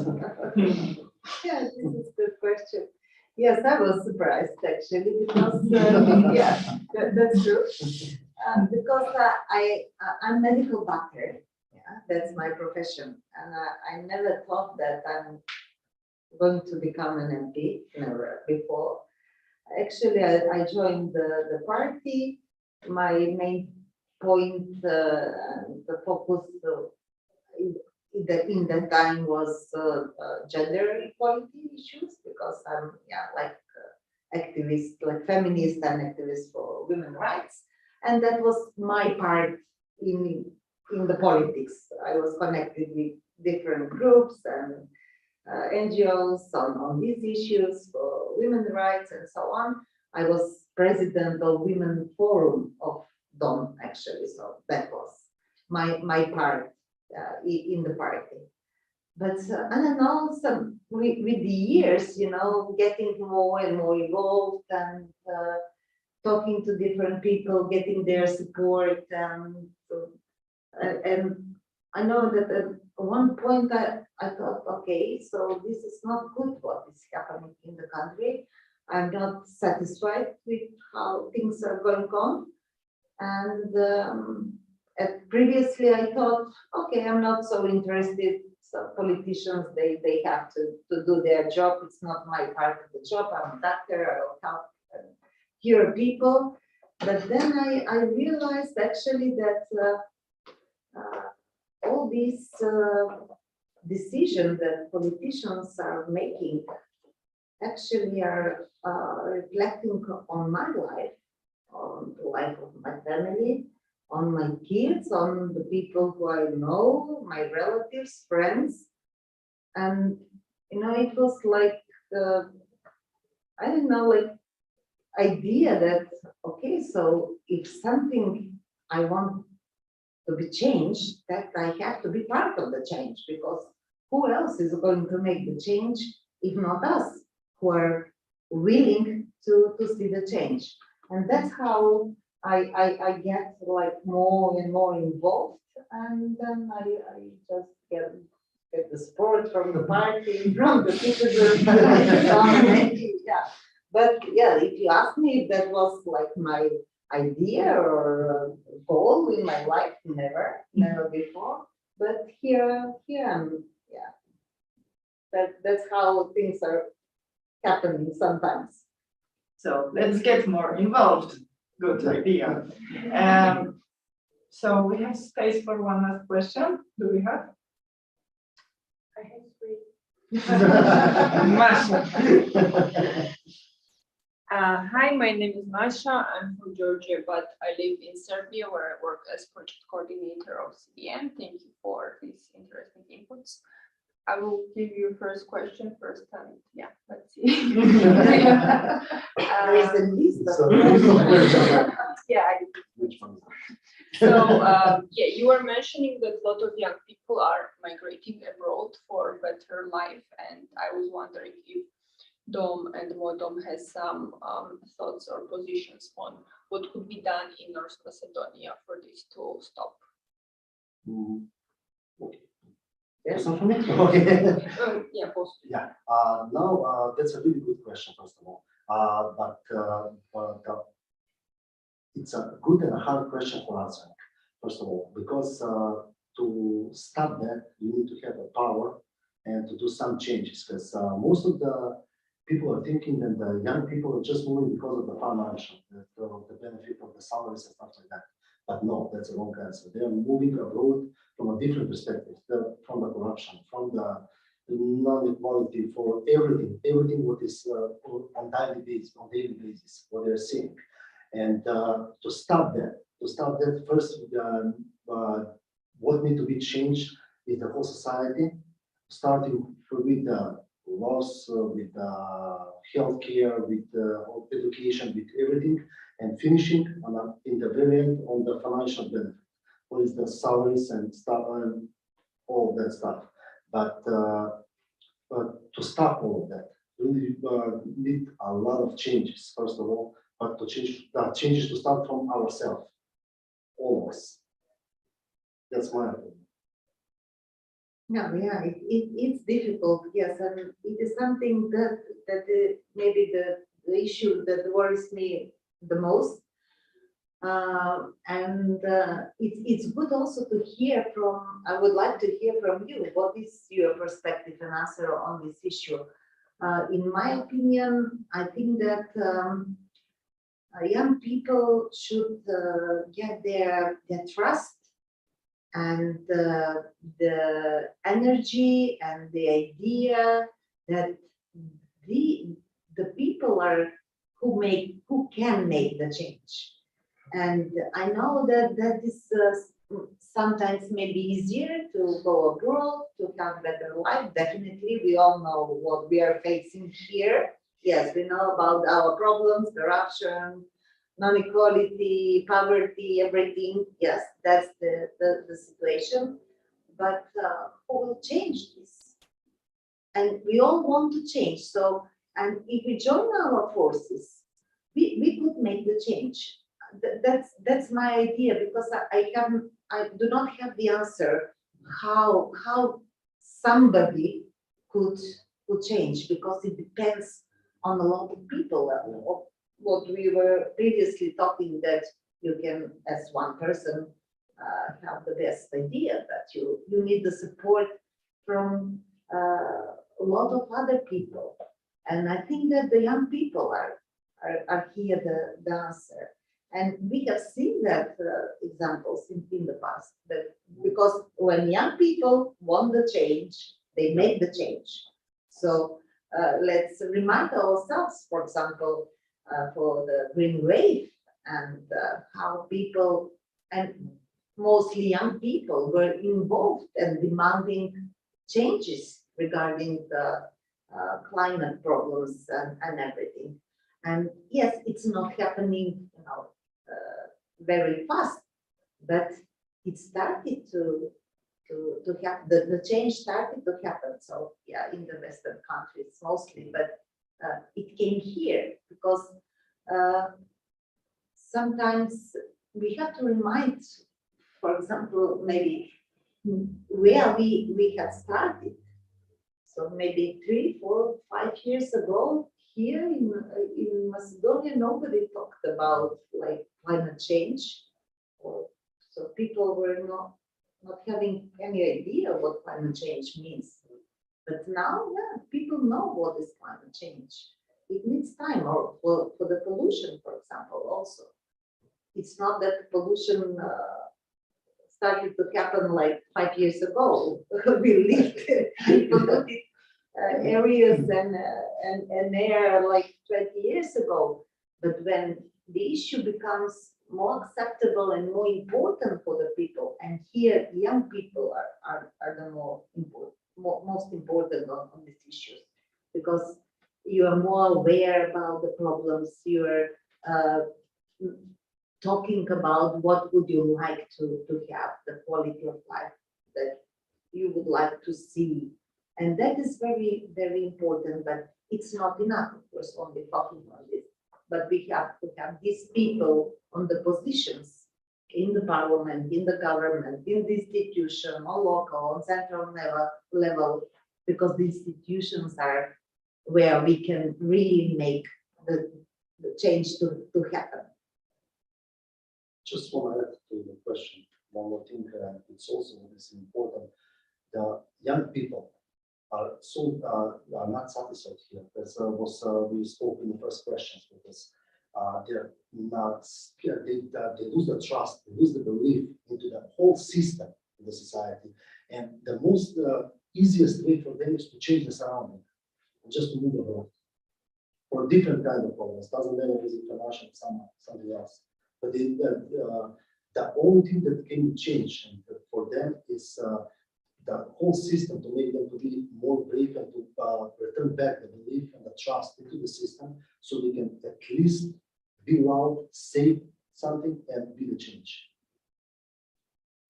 Yeah, this is a good question. Yes, I was surprised actually, because yeah, that's true. Because I'm medical doctor. Yeah, that's my profession, and I never thought that I'm going to become an MP. Never before. Actually, I joined the party. My main point, the focus in that time was gender equality issues, because I'm like activist, like feminist and activist for women's rights, and that was my part in the politics. I was connected with different groups and NGOs on these issues for women's rights and so on. I was president of Women Forum of DOM, actually, so that was my part in the party. But I don't know, with the years, getting more and more involved and talking to different people, getting their support, and I know that at one point I thought, okay, so this is not good what is happening in the country. I'm not satisfied with how things are going on. And previously I thought, okay, I'm not so interested. So politicians, they have to do their job. It's not my part of the job. I'm a doctor, I will help cure people. But then I realized actually that all these decisions that politicians are making actually are reflecting on my life, on the life of my family, on my kids, on the people who I know, my relatives, friends. And, it was like, I don't know, like idea that, okay, so if something I want to be changed, that I have to be part of the change, because who else is going to make the change if not us, who are willing to see the change? And that's how I get like more and more involved, and then I just get the support from the party, from the citizens. Yeah. But yeah, if you ask me if that was like my idea or goal in my life, never before. But here I'm, that's how things are happening sometimes.
So let's get more involved. Good idea. So we have space for one last question. Do we have?
I have 3.
Masha.
Hi, my name is Maja. I'm from Georgia, but I live in Serbia, where I work as project coordinator of CBN. Thank you for these interesting inputs. I will give you first question first, and let's see.
There is a list of
Which one?
So you were mentioning that a lot of young people are migrating abroad for better life, and I was wondering if DOM and MODOM has some thoughts or positions on what could be done in North Macedonia for this to stop.
Okay. Question for me? Okay.
Yeah, possibly.
Yeah. Now that's a really good question, first of all. But it's a good and a hard question for answering. First of all, because to stop that, you need to have the power and to do some changes. Because most of the people are thinking that the young people are just moving because of the financial, the benefit of the salaries and stuff like that. But no, that's a wrong answer. They are moving abroad from a different perspective, from the corruption, from the non-equality, for everything what is on daily basis, what they're seeing. And to stop that, first, what needs to be changed is the whole society, starting with the laws, with healthcare, with education, with everything, and finishing in the very end on the financial benefit, what is the salaries and stuff and all that stuff. But to stop all of that, we need a lot of changes, first of all, but to changes to start from ourselves, all of us. That's my opinion.
No, yeah, it's difficult, yes, and it is something that maybe the issue that worries me the most. And it's good also to hear from, I would like to hear from you, what is your perspective and answer on this issue? In my opinion, I think that young people should get their trust and the energy and the idea that the people are who can make the change. And I know that that is sometimes maybe easier to go abroad to have better life. Definitely, we all know what we are facing here. Yes, we know about our problems, corruption, non-equality, poverty, everything. Yes, that's the situation. But who will change this? And we all want to change. So, and if we join our forces, we could make the change. That's my idea, because I do not have the answer how somebody could change, because it depends on a lot of people. What we were previously talking, that you can, as one person, have the best idea, but you need the support from a lot of other people. And I think that the young people are here the answer. And we have seen that examples in the past, that because when young people want the change, they make the change. So let's remind ourselves, for example, for the Green Wave, and how people, and mostly young people, were involved and demanding changes regarding the climate problems and everything. And yes, it's not happening, very fast, but it started to happen. The change started to happen. So yeah, in the Western countries mostly, but it came here because sometimes we have to remind, for example, maybe where we have started. So maybe 3, 4, 5 years ago, here in Macedonia, nobody talked about like climate change, so people were not having any idea what climate change means. But now, yeah, people know what is climate change. It needs time, or for the pollution, for example, also. It's not that pollution started to happen like 5 years ago. We lived in polluted areas and air like 20 years ago. But when the issue becomes more acceptable and more important for the people, and here young people are the most important on these issues, because you are more aware about the problems, you are talking about what would you like to have, the quality of life that you would like to see. And that is very, very important, but it's not enough, of course, only talking on this. But we have to have these people on the positions in the parliament, in the government, in the institution, on local, on central level, because the institutions are where we can really make the change to happen.
Just want to add to the question one more thing. It's also important. The young people are not satisfied here. That's we spoke in the first questions, because they're not scared. They lose the trust, they lose the belief into the whole system of the society. And the most easiest way for them is to change the surrounding, just to move abroad for different kind of problems. Doesn't matter if it's international, something else. But the only thing that can change for them is the whole system, to make them to be more brave and to return back the belief and the trust into the system, so they can at least be loud, say something, and be the change.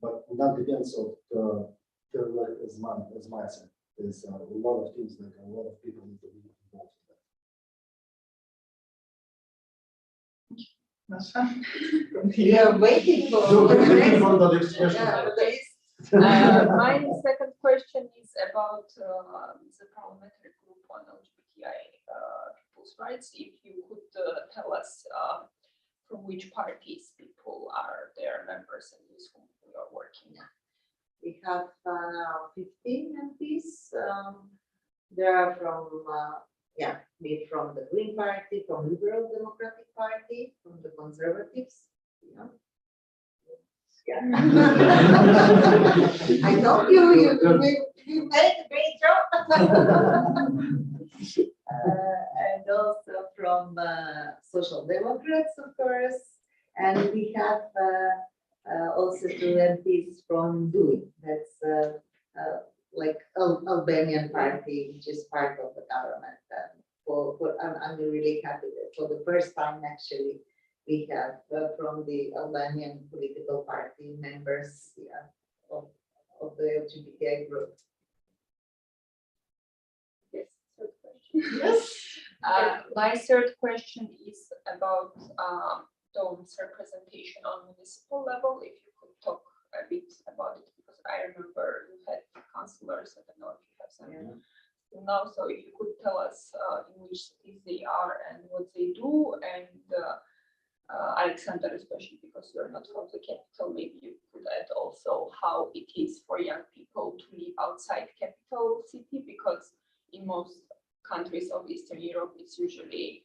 But that depends on the as mindset. There's a lot of things that a lot of people need to be involved in.
Masha,
We are waiting for
the next question.
My second question is about the parliamentary group on LGBTI people's rights. If you could tell us from which parties people are their members and with whom we are working.
We have now 15 MPs. They are from be it from the Green Party, from Liberal Democratic Party, from the Conservatives. Yeah. I know you made a great job. And also from Social Democrats, of course. And we have also two MPs from DUI, that's like Albanian party, which is part of the government. I'm really happy that for the first time, actually, we have from the Albanian political party members of the LGBTI group.
Yes, third question.
Yes.
My third question is about DOM's representation on municipal level. If you could talk a bit about it, because I remember you had councillors. I don't know if you have some now. So if you could tell us in which cities they are and what they do, and Aleksandar, especially because you're not from the capital, maybe you could add also how it is for young people to live outside capital city, because in most countries of Eastern Europe, it's usually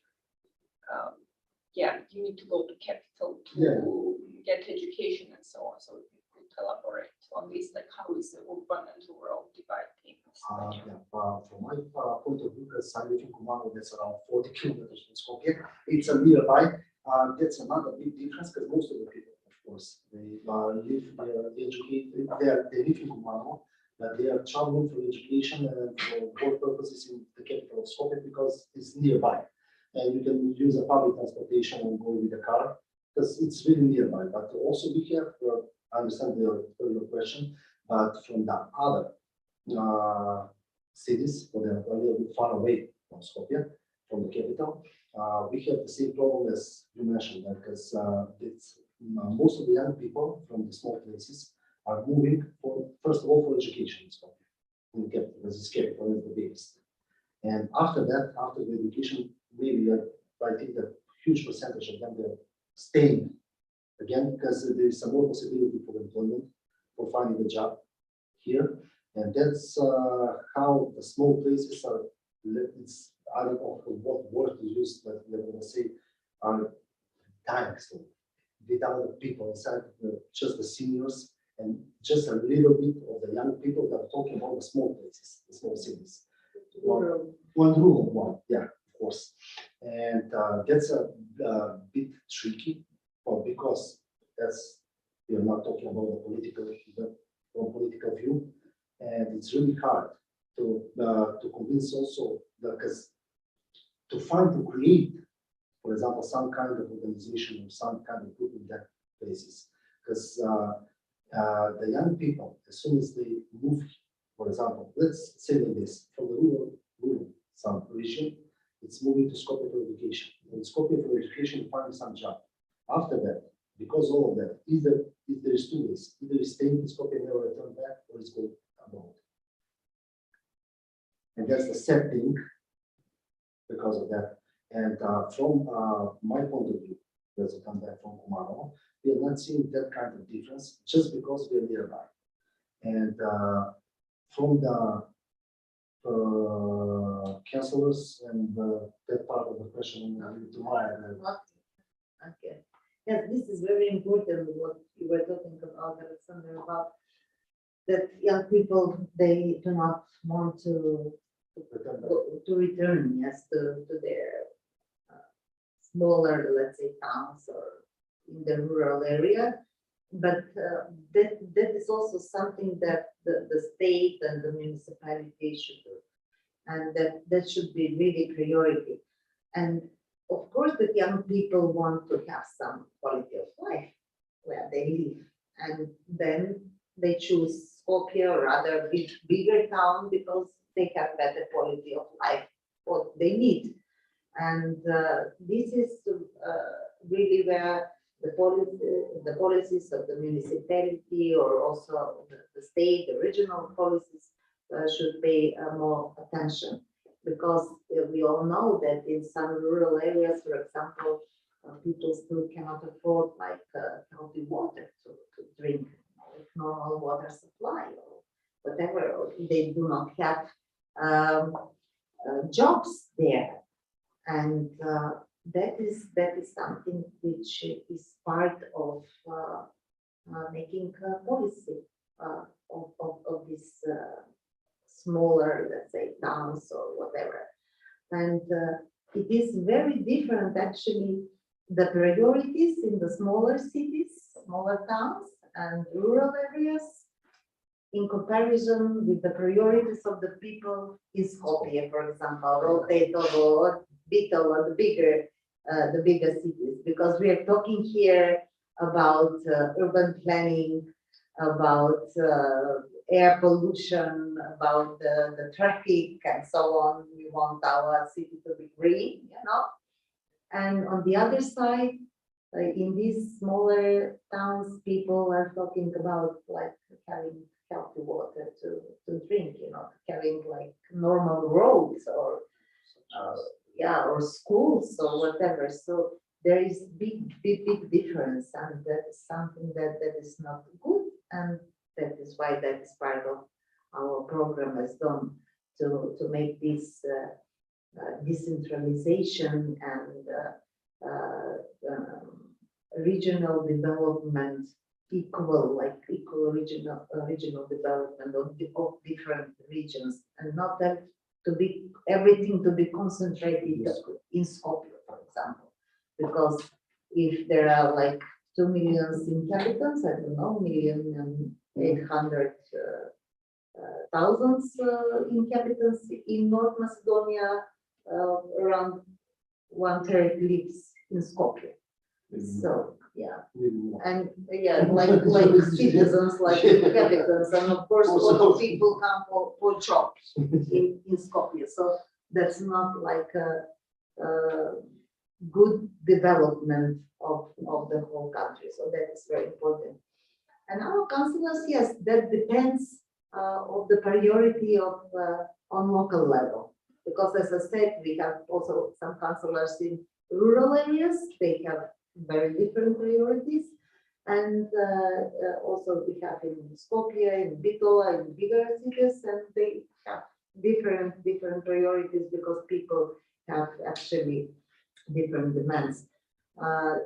you need to go to capital to get education and so on. So if you could elaborate on this, like how is the urban and rural divide in Macedonia?
From my point of view, because I live in Kumano, that's around 40 kilometers from Skopje. It's a nearby. That's another big difference, because most of the people, of course, they live, they are educated, they live in Kumano, but they are traveling for education and for work purposes in the capital of Skopje because it's nearby. And you can use a public transportation and go with a car, because it's really nearby. But also we have, I understand your question, but from the other cities, that are a little bit far away from Skopje, from the capital, we have the same problem as you mentioned, because most of the young people from the small places are moving for, first of all, for education in Skopje, in the capital, because this capital is the biggest. And after that, after the education, maybe I think that huge percentage of them are staying again, because there is some more possibility for employment, for finding a job here. And that's how the small places are, I don't know what word to use, but they're going to say, are dying slowly, without the people inside, just the seniors, and just a little bit of the young people that are talking about the small places, the small cities. One rural one, yeah, of course. And that's a bit tricky, because we're not talking about the from political view, and it's really hard to convince also, because to create, for example, some kind of organization or some kind of group in that places, because the young people, as soon as they move, for example, let's say like this, from the rural some region, it's moving to Skopje for education. In Skopje for education, find some job. After that, because all of that, either if there is two ways, either is staying in Skopje and never return back, or it's going abroad. And that's the sad thing because of that. And from my point of view, as I come back from Kumano, we are not seeing that kind of difference just because we are nearby. And from the councillors and that part of the question to Maja.
Okay. Yes, this is very important what you were talking about, Aleksandar, about that young people, they do not want to return, yes, to their smaller, let's say, towns or in the rural area. But that is also something that the state and the municipality should do, and that should be really priority. And of course, the young people want to have some quality of life where they live, and then they choose Skopje or rather bigger town because they have better quality of life, what they need. And this is really where the policies of the municipality or also the state, the regional policies should pay more attention, because we all know that in some rural areas, for example, people still cannot afford like healthy water to drink, like normal water supply or whatever. Or they do not have jobs there. And that is something which is part of making policy of this smaller, let's say, towns or whatever. And it is very different, actually, the priorities in the smaller cities, smaller towns and rural areas in comparison with the priorities of the people in Skopje, for example, or Tetovo or Bitol or the bigger cities, because we are talking here about urban planning, about air pollution, about the traffic and so on. We want our city to be green, you know. And on the other side, in these smaller towns, people are talking about like having healthy water to drink, you know, having like normal roads or or schools or whatever. So there is big difference, and that is something that is not good, and that is why that is part of our program as done to make this decentralization and regional development equal regional development of different regions, and not that everything to be concentrated in Skopje, for example, because if there are like 2 million inhabitants, I don't know, 1,800,000 inhabitants in North Macedonia, around 1/3 lives in Skopje. So yeah, and yeah, like citizens, like inhabitants, and of course a lot of people come for jobs in Skopje. So that's not like a good development of the whole country. So that is very important. And our councillors, yes, that depends of the priority of on local level, because as I said, we have also some councillors in rural areas. They have very different priorities, and also we have in Skopje, in Bitola, in bigger cities, and they have different priorities because people have actually different demands.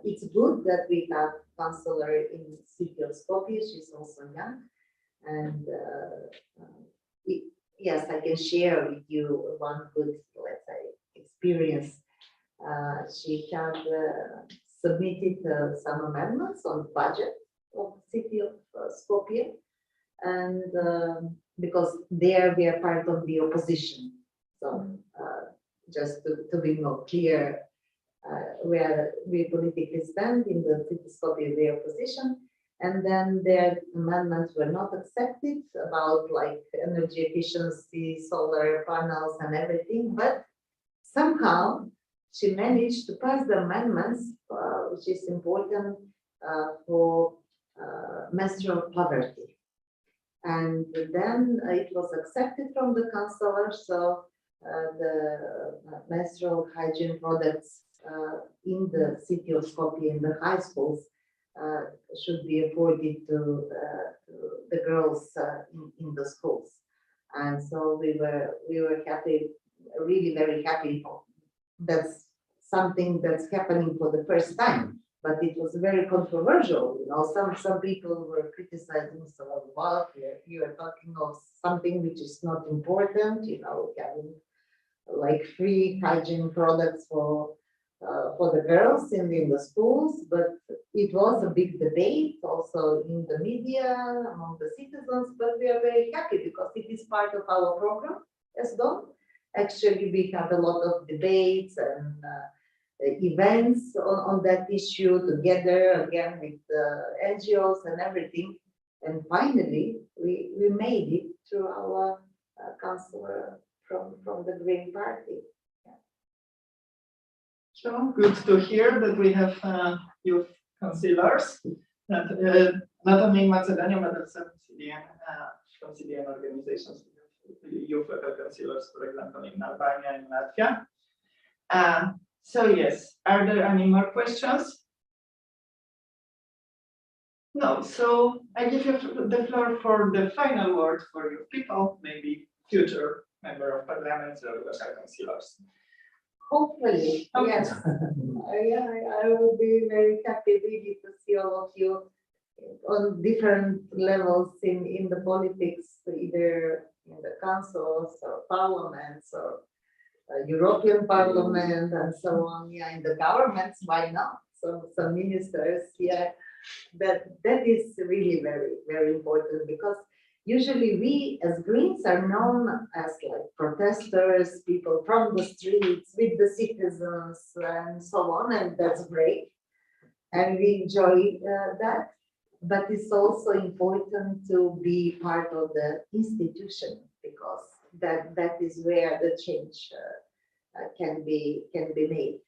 It's good that we have councillor in the city of Skopje. She's also young, and yes, I can share with you one good, let's say, experience. She had submitted some amendments on the budget of the city of Skopje, and because there we are part of the opposition, so just to be more clear where we politically stand in the city of Skopje, the opposition, and then their amendments were not accepted about like energy efficiency, solar panels and everything, but somehow she managed to pass the amendments, which is important for menstrual poverty. And then it was accepted from the councillor, so the menstrual hygiene products in the city of Skopje, in the high schools, should be afforded to the girls in the schools. And so we were happy, really very happy. That's something that's happening for the first time, but it was very controversial. You know, some people were criticizing, so well, you are talking of something which is not important, you know, having like free hygiene products for the girls in the schools, but it was a big debate also in the media among the citizens, but we are very happy because it is part of our program as well. Actually, we had a lot of debates and events on that issue together again with NGOs and everything. And finally, we made it through our councillor from the Green Party.
So good to hear that we have youth councillors, not only in Macedonia, but also from CDN organizations. Youth councillors, for example, in Albania and Latvia. So yes, are there any more questions? No, so I give you the floor for the final word for your people, maybe future member of parliament or local councillors.
Hopefully,
Okay.
yes. Yeah, I will be very happy really to see all of you on different levels in the politics, either in the councils or parliaments or European Parliament and so on. Yeah, in the governments, why not? So some ministers, yeah, that is really very, very important because usually we as Greens are known as like protesters, people from the streets with the citizens and so on, and that's great. And we enjoy that. But it's also important to be part of the institution because that is where the change can be made.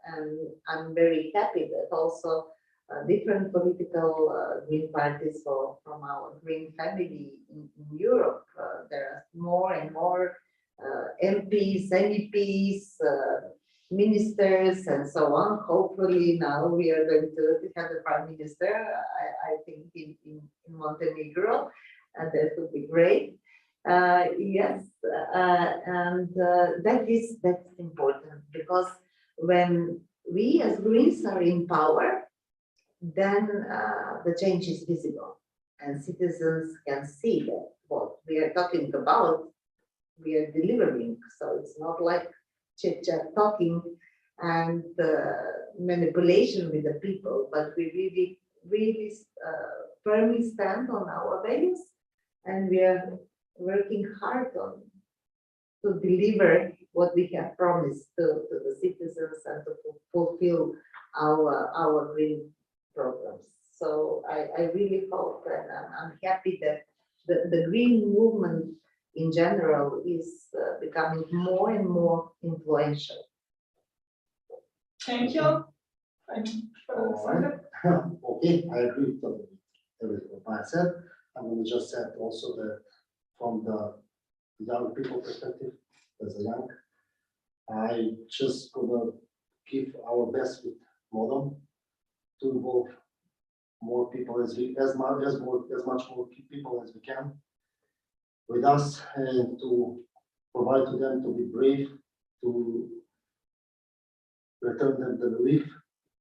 And I'm very happy that also different political Green parties from our Green family in Europe. There are more and more MPs, MEPs, ministers, and so on. Hopefully now we are going to have a prime minister, I think in Montenegro, and that would be great. Yes, and that's important because when we as Greens are in power, then the change is visible and citizens can see that what we are talking about, we are delivering. So it's not like chit-chat talking and manipulation with the people, but we really firmly stand on our values and we are working hard to deliver what we have promised to the citizens and to fulfill our green programs. So I really hope and I'm happy that the green movement in general is becoming more and more influential.
Thank you. Aleksandar.
Okay, I agree with everything what I said. I'm going to just say also that from the young people perspective, as a young, I just gonna give our best with MODOM to involve more people as much more people as we can with us and to provide to them to be brave, to return them the belief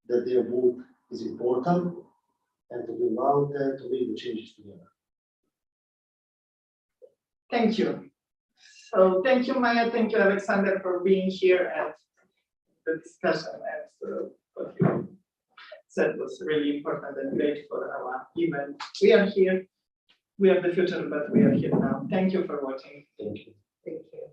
that their vote is important and to be loud and to make the changes together.
Thank you. So thank you, Maja. Thank you, Aleksandar, for being here and the discussion and what you said was really important and great for our event. We are here. We have the future, but we are here now. Thank you for watching.
Thank you.
Thank you.